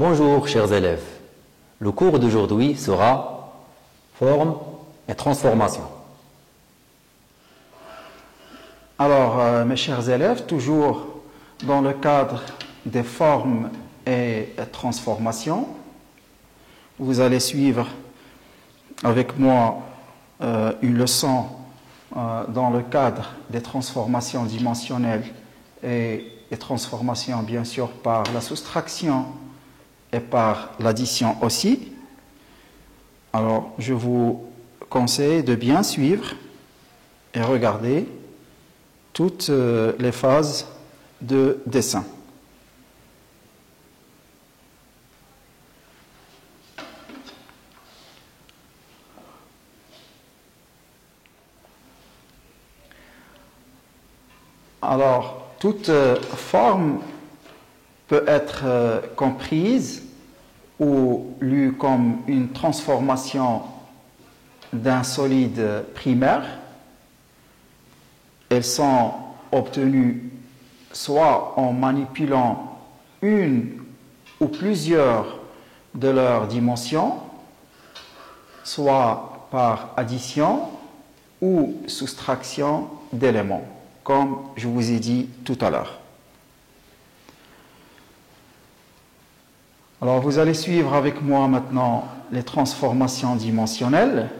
Bonjour chers élèves, le cours d'aujourd'hui sera forme et transformation. Alors mes chers élèves, toujours dans le cadre des formes et transformations, vous allez suivre avec moi une leçon dans le cadre des transformations dimensionnelles et des transformations bien sûr par la soustraction et par l'addition aussi. Alors je vous conseille de bien suivre et regarder toutes les phases de dessin. Alors, toute forme peut être comprise ou lue comme une transformation d'un solide primaire. Elles sont obtenues soit en manipulant une ou plusieurs de leurs dimensions, soit par addition ou soustraction d'éléments, comme je vous ai dit tout à l'heure. Alors vous allez suivre avec moi maintenant les transformations dimensionnelles.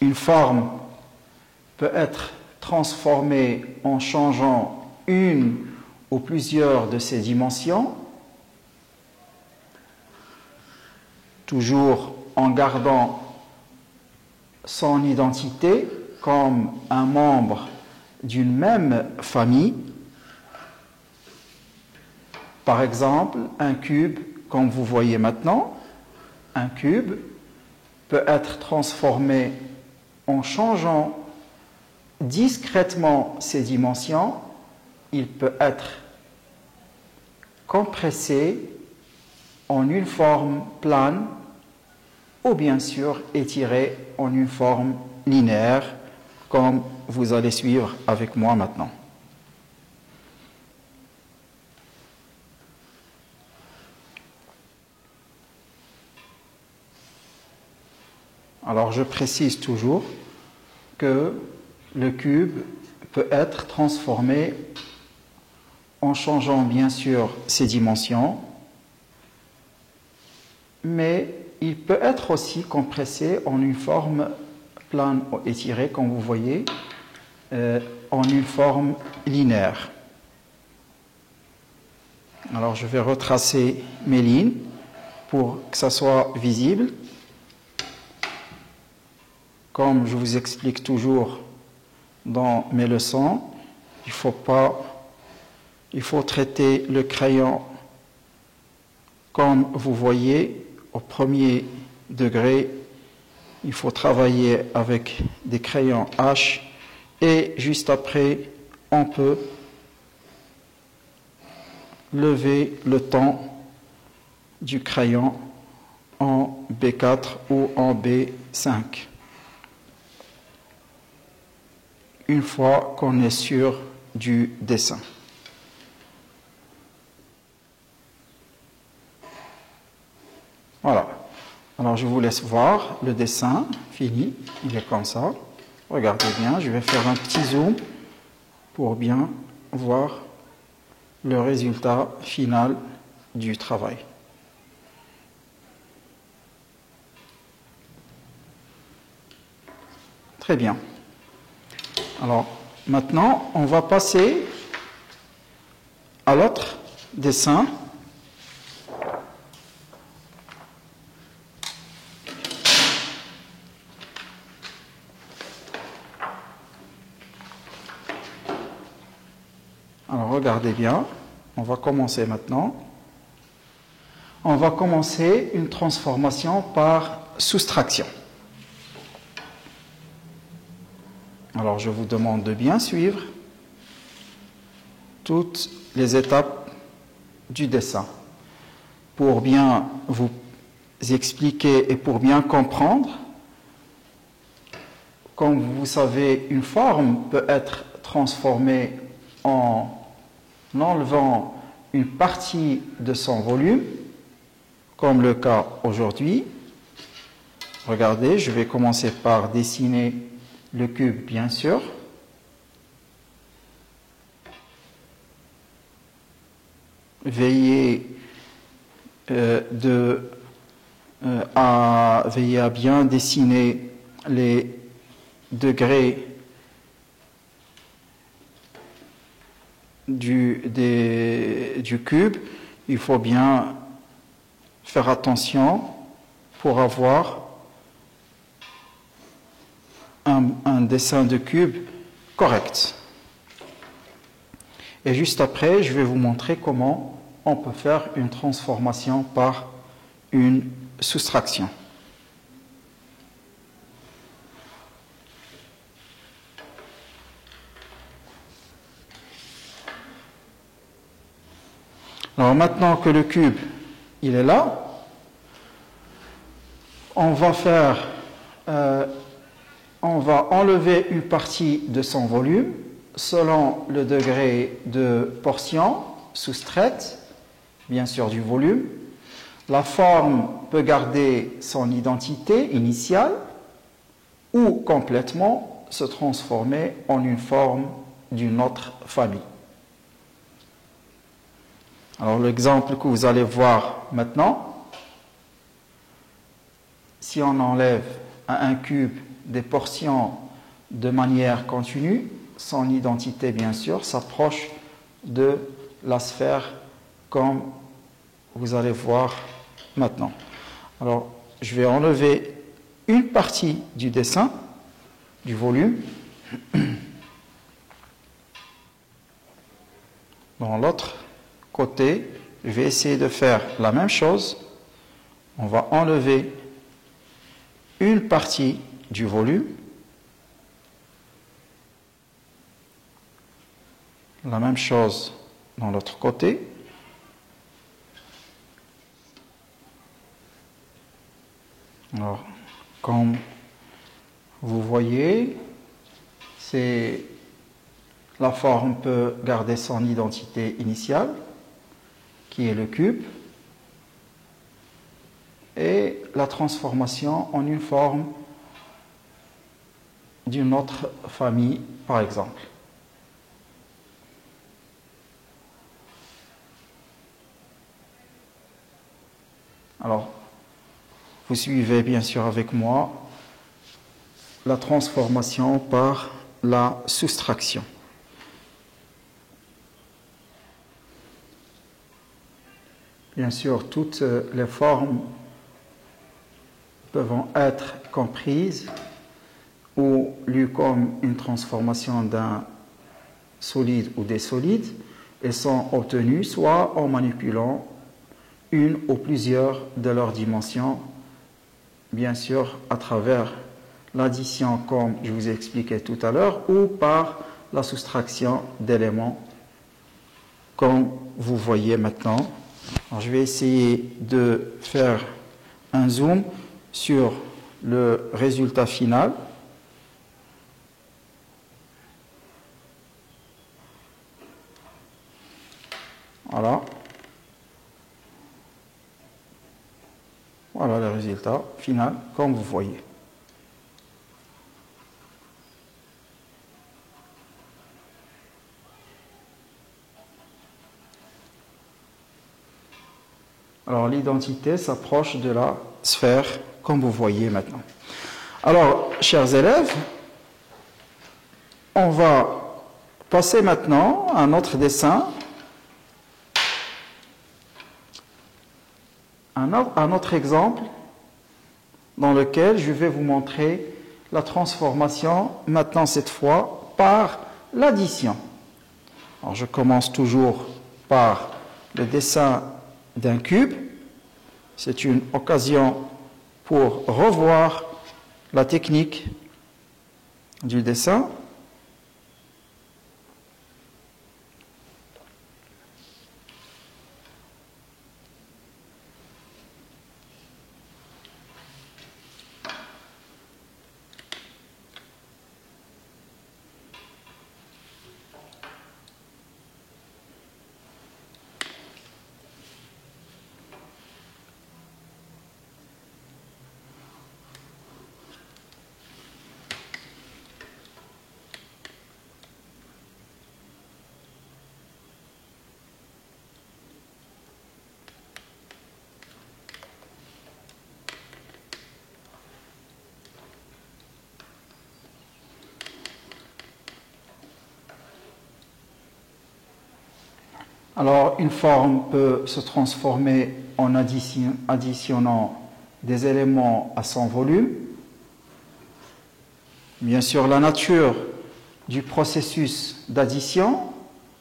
Une forme peut être transformée en changeant une ou plusieurs de ses dimensions, toujours en gardant son identité comme un membre d'une même famille. Par exemple, un cube, comme vous voyez maintenant, un cube peut être transformé en changeant discrètement ses dimensions. Il peut être compressé en une forme plane ou bien sûr étiré en une forme linéaire, comme vous allez suivre avec moi maintenant. Alors je précise toujours que le cube peut être transformé en changeant bien sûr ses dimensions, mais il peut être aussi compressé en une forme plane ou étirée, comme vous voyez, en une forme linéaire. Alors je vais retracer mes lignes pour que ça soit visible. Comme je vous explique toujours dans mes leçons, il faut traiter le crayon comme vous voyez au premier degré. Il faut travailler avec des crayons H et juste après, on peut lever le ton du crayon en B4 ou en B5. Une fois qu'on est sûr du dessin. Voilà. Alors je vous laisse voir le dessin fini. Il est comme ça. Regardez bien, je vais faire un petit zoom pour bien voir le résultat final du travail. Très bien. Alors, maintenant, on va passer à l'autre dessin. Alors, regardez bien. On va commencer maintenant. On va commencer une transformation par soustraction. Alors, je vous demande de bien suivre toutes les étapes du dessin pour bien vous expliquer et pour bien comprendre. Comme vous savez, une forme peut être transformée en enlevant une partie de son volume, comme le cas aujourd'hui. Regardez, je vais commencer par dessiner le cube, bien sûr. Veillez à bien dessiner les degrés du cube. Il faut bien faire attention pour avoir un dessin de cube correct. Et juste après, je vais vous montrer comment on peut faire une transformation par une soustraction. Alors maintenant que le cube il est là, on va enlever une partie de son volume selon le degré de portion soustraite, bien sûr du volume. La forme peut garder son identité initiale ou complètement se transformer en une forme d'une autre famille. Alors l'exemple que vous allez voir maintenant, si on enlève à un cube des portions de manière continue, son identité bien sûr s'approche de la sphère comme vous allez voir maintenant. Alors je vais enlever une partie du dessin, du volume. Dans l'autre côté, je vais essayer de faire la même chose. On va enlever une partie du volume. La même chose dans l'autre côté. Alors, comme vous voyez, la forme peut garder son identité initiale, qui est le cube, et la transformation en une forme d'une autre famille, par exemple. Alors, vous suivez bien sûr avec moi la transformation par la soustraction. Bien sûr, toutes les formes peuvent être comprises ou lues comme une transformation d'un solide ou des solides et sont obtenues soit en manipulant une ou plusieurs de leurs dimensions, bien sûr à travers l'addition comme je vous ai expliqué tout à l'heure ou par la soustraction d'éléments comme vous voyez maintenant. Alors, je vais essayer de faire un zoom sur le résultat final. Voilà. Voilà le résultat final, comme vous voyez. Alors l'identité s'approche de la sphère, comme vous voyez maintenant. Alors, chers élèves, on va passer maintenant à un autre dessin, un autre exemple dans lequel je vais vous montrer la transformation, maintenant cette fois, par l'addition. Alors je commence toujours par le dessin d'un cube. C'est une occasion pour revoir la technique du dessin. Alors, une forme peut se transformer en additionnant des éléments à son volume. Bien sûr, la nature du processus d'addition,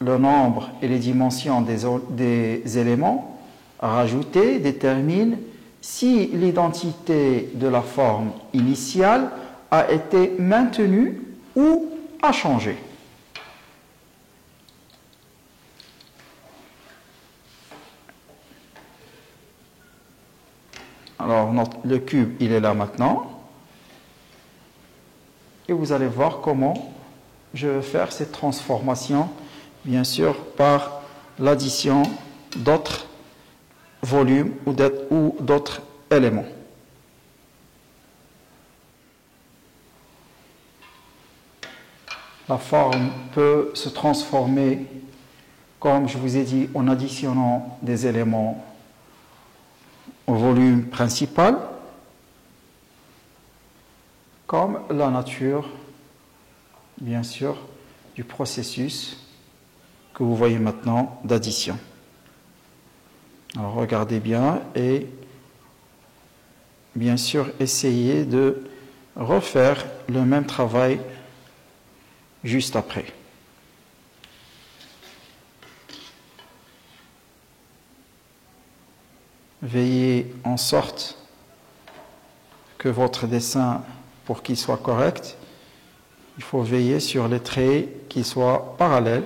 le nombre et les dimensions des éléments rajoutés déterminent si l'identité de la forme initiale a été maintenue ou a changé. Alors, le cube, il est là maintenant. Et vous allez voir comment je vais faire cette transformation, bien sûr, par l'addition d'autres volumes ou d'autres éléments. La forme peut se transformer, comme je vous ai dit, en additionnant des éléments au volume principal, comme la nature, bien sûr, du processus que vous voyez maintenant d'addition. Alors regardez bien et bien sûr essayez de refaire le même travail juste après. Veillez en sorte que votre dessin, pour qu'il soit correct, il faut veiller sur les traits qui soient parallèles.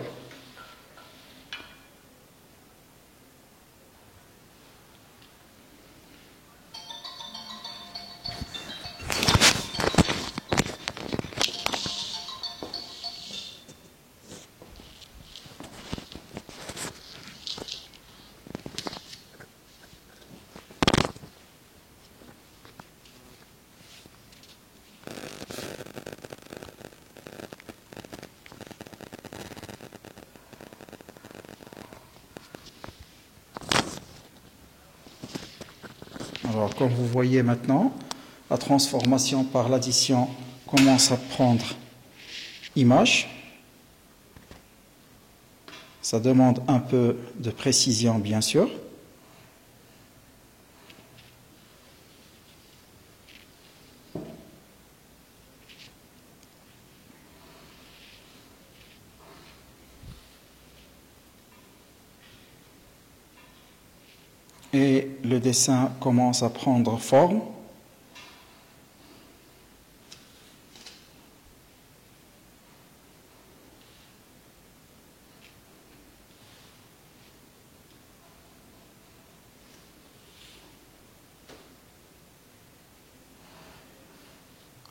Alors, comme vous voyez maintenant, la transformation par l'addition commence à prendre image. Ça demande un peu de précision, bien sûr. Et le dessin commence à prendre forme.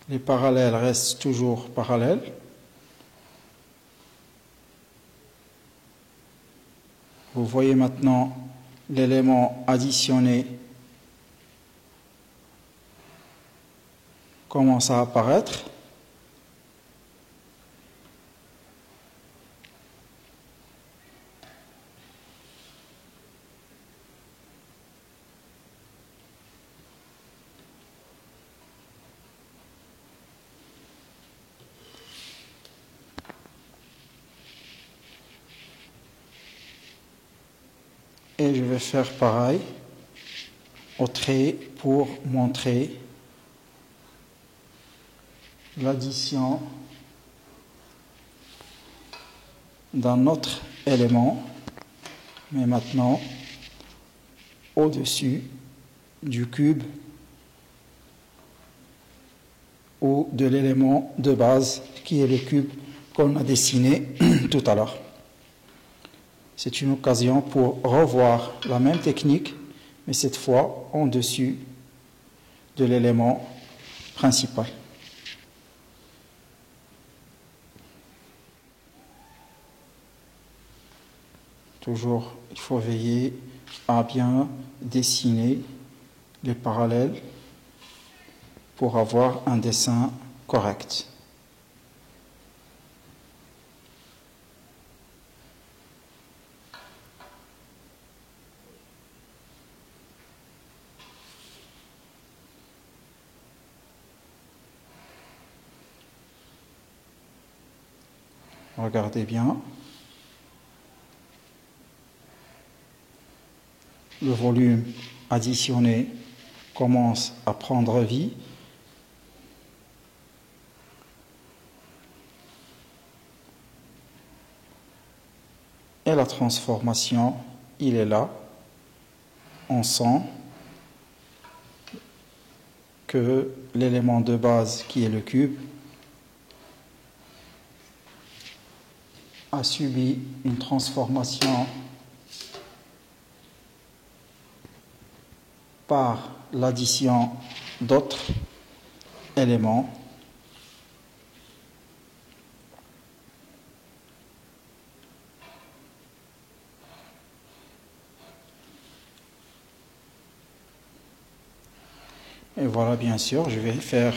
Les parallèles restent toujours parallèles. Vous voyez maintenant l'élément additionné commence à apparaître. Et je vais faire pareil au trait pour montrer l'addition d'un autre élément, mais maintenant au-dessus du cube ou de l'élément de base qui est le cube qu'on a dessiné tout à l'heure. C'est une occasion pour revoir la même technique, mais cette fois en dessus de l'élément principal. Toujours, il faut veiller à bien dessiner les parallèles pour avoir un dessin correct. Regardez bien. le volume additionné commence à prendre vie. Et la transformation, il est là. On sent que l'élément de base qui est le cube a subi une transformation par l'addition d'autres éléments. Et voilà, bien sûr, je vais faire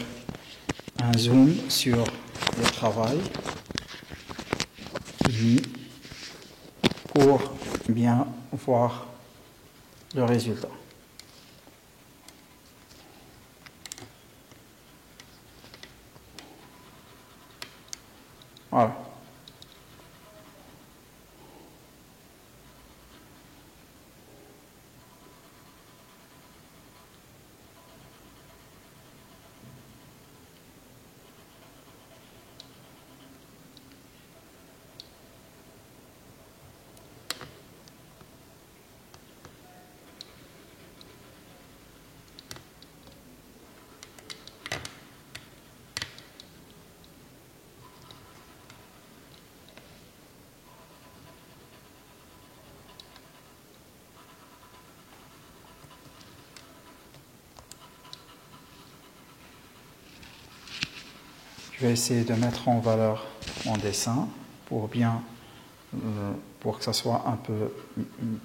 un zoom sur le travail pour bien voir le résultat. Voilà. Je vais essayer de mettre en valeur mon dessin pour que ça soit un peu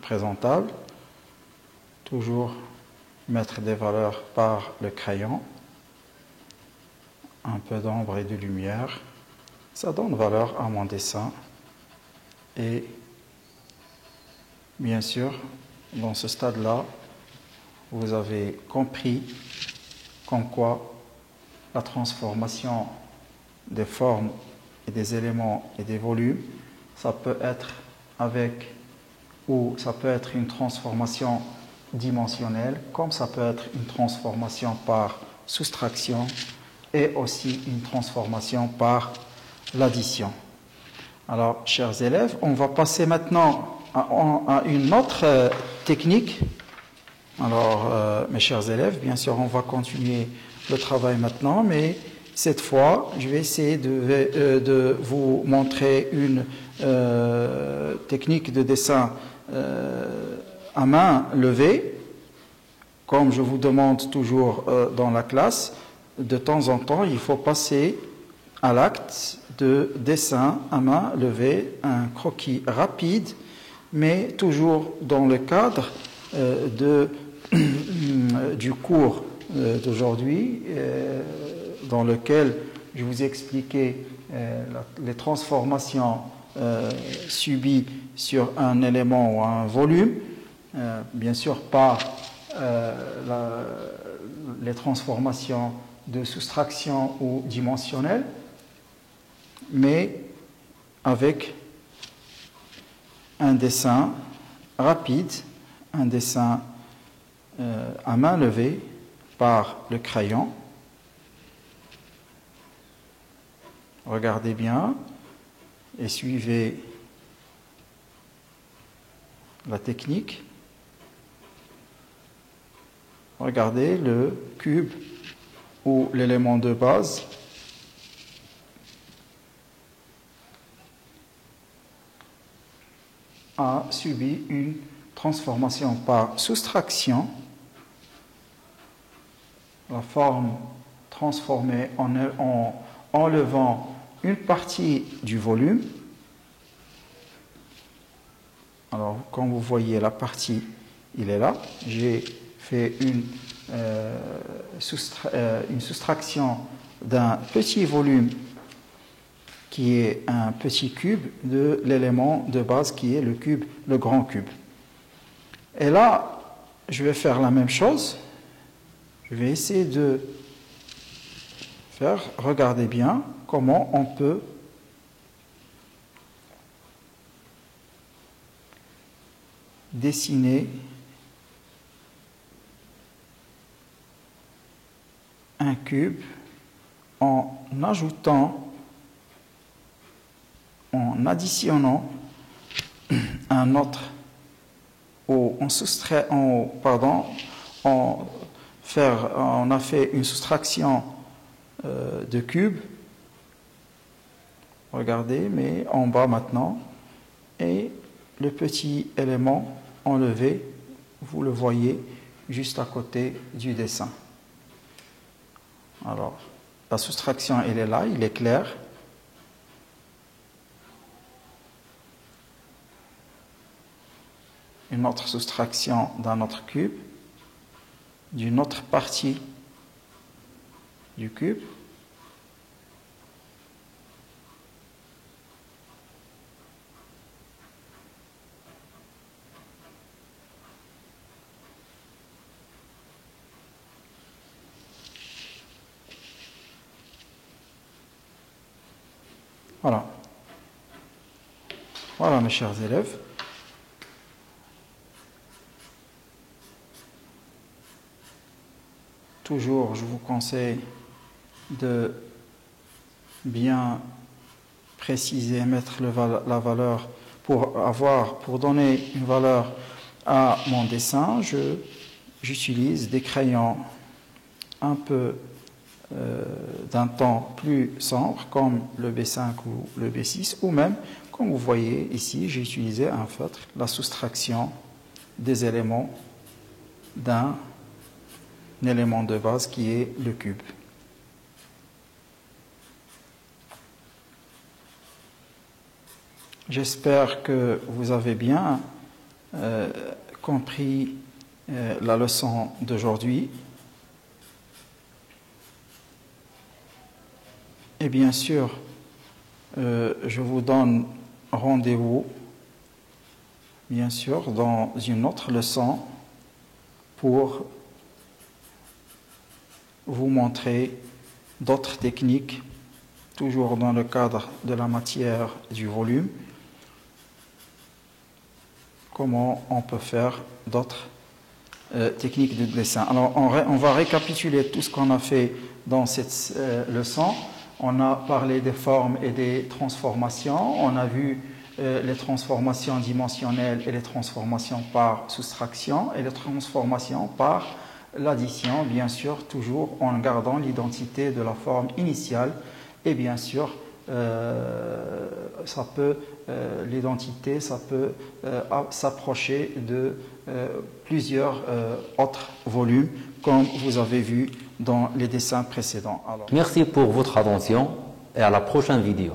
présentable. Toujours mettre des valeurs par le crayon. Un peu d'ombre et de lumière. Ça donne valeur à mon dessin. Et bien sûr, dans ce stade-là, vous avez compris comme quoi la transformation des formes et des éléments et des volumes, ça peut être ça peut être une transformation dimensionnelle, comme ça peut être une transformation par soustraction et aussi une transformation par l'addition. Alors, chers élèves, on va passer maintenant à une autre technique. Alors, mes chers élèves, bien sûr, on va continuer le travail maintenant, mais cette fois, je vais essayer de vous montrer une technique de dessin à main levée, comme je vous demande toujours dans la classe. De temps en temps, il faut passer à l'acte de dessin à main levée, un croquis rapide, mais toujours dans le cadre du cours d'aujourd'hui, dans lequel je vous ai expliqué les transformations subies sur un élément ou un volume, bien sûr par les transformations de soustraction ou dimensionnelle, mais avec un dessin rapide, un dessin à main levée par le crayon. Regardez bien et suivez la technique. Regardez le cube ou l'élément de base a subi une transformation par soustraction. La forme transformée en enlevant une partie du volume. Alors, comme vous voyez, la partie, il est là. J'ai fait une soustraction d'un petit volume qui est un petit cube de l'élément de base qui est le cube, le grand cube. Et là, je vais faire la même chose. Je vais essayer de faire, regardez bien, comment on peut dessiner un cube en ajoutant, en additionnant un autre, ou on a fait une soustraction de cubes. Regardez, mais en bas maintenant, et le petit élément enlevé, vous le voyez juste à côté du dessin. Alors, la soustraction, elle est là, il est clair. Une autre soustraction d'un autre cube, d'une autre partie du cube. Voilà. Voilà mes chers élèves. Toujours, je vous conseille de bien préciser, mettre la valeur pour donner une valeur à mon dessin. J'utilise des crayons un peu d'un ton plus sombre, comme le B5 ou le B6, ou même, comme vous voyez ici, j'ai utilisé un feutre, la soustraction des éléments d'un élément de base qui est le cube. J'espère que vous avez bien compris la leçon d'aujourd'hui. Et bien sûr, je vous donne rendez-vous, bien sûr, dans une autre leçon pour vous montrer d'autres techniques, toujours dans le cadre de la matière du volume, comment on peut faire d'autres techniques de dessin. Alors, on va récapituler tout ce qu'on a fait dans cette leçon. On a parlé des formes et des transformations. On a vu les transformations dimensionnelles et les transformations par soustraction et les transformations par l'addition, bien sûr, toujours en gardant l'identité de la forme initiale. Et bien sûr, l'identité, ça peut s'approcher de plusieurs autres volumes, comme vous avez vu dans les dessins précédents. Merci pour votre attention et à la prochaine vidéo.